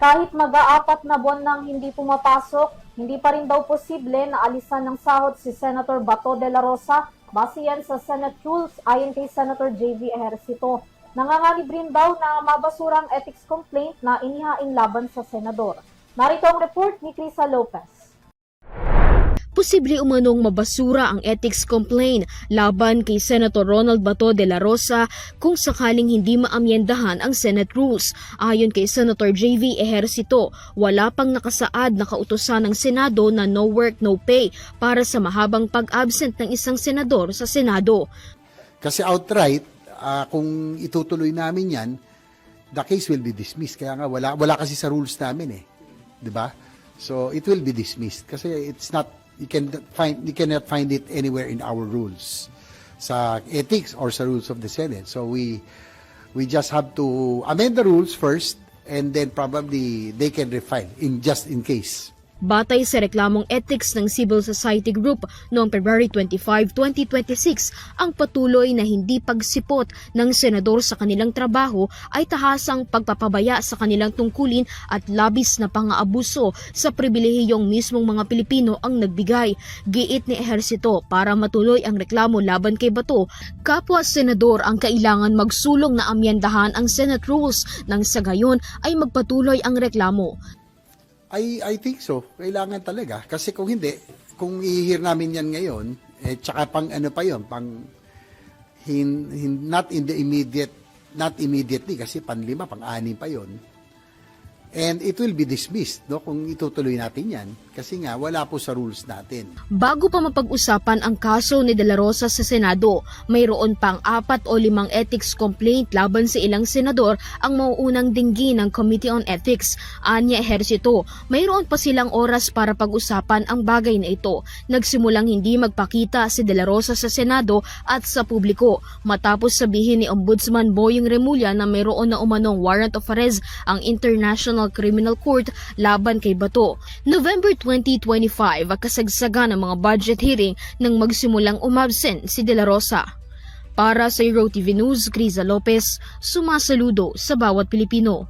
Kahit mag-aapat na buwan nang hindi pumapasok, hindi pa rin daw posible na alisan ng sahod si Senator Bato de la Rosa base yan sa Senate rules ayon kay Senator JV Ejercito. Nanganganib rin daw na mabasurang ethics complaint na inihain laban sa senador. Narito ang report ni Crisa Lopez. Posible umanong mabasura ang ethics complaint laban kay Senator Ronald Bato de la Rosa kung sakaling hindi maamyendahan ang Senate rules. Ayon kay Senator JV Ejercito, wala pang nakasaad na kautusan ng Senado na no work, no pay para sa mahabang pag-absent ng isang senador sa Senado. Kasi outright, kung itutuloy namin yan, the case will be dismissed. Kaya nga wala kasi sa rules namin eh. 'Di ba? So it will be dismissed kasi it's not you cannot find it anywhere in our rules sa ethics or sa rules of the Senate. So we just have to amend the rules first and then probably they can refine just in case. Batay sa reklamong ethics ng Civil Society Group noong February 25, 2026, ang patuloy na hindi pagsipot ng senador sa kanilang trabaho ay tahasang pagpapabaya sa kanilang tungkulin at labis na pang-aabuso sa pribilehiyong mismong mga Pilipino ang nagbigay. Giit ni Ejercito, para matuloy ang reklamo laban kay Bato, kapwa senador ang kailangan magsulong na amyendahan ang Senate rules nang sa gayon ay magpatuloy ang reklamo. I think so. Kailangan talaga. Kasi kung hindi, kung ihihir namin yan ngayon, tsaka pang ano pa yun, not immediately, kasi panlima, pang-anim pa yun. And it will be dismissed, no, kung itutuloy natin yan. Kasi nga, wala po sa rules natin. Bago pa mapag-usapan ang kaso ni De La Rosa sa Senado, mayroon pang 4 o 5 ethics complaint laban sa ilang senador ang mauunang dinggin ng Committee on Ethics. Anya Ejercito, mayroon pa silang oras para pag-usapan ang bagay na ito. Nagsimulang hindi magpakita si De La Rosa sa Senado at sa publiko matapos sabihin ni Ombudsman Boyong Remulla na mayroon na umanong warrant of arrest ang International Criminal Court laban kay Bato. November 2025, kasagsagan ng mga budget hearing nang magsimulang umabsent si De La Rosa. Para sa Euro TV News, Crisa Lopez, sumasaludo sa bawat Pilipino.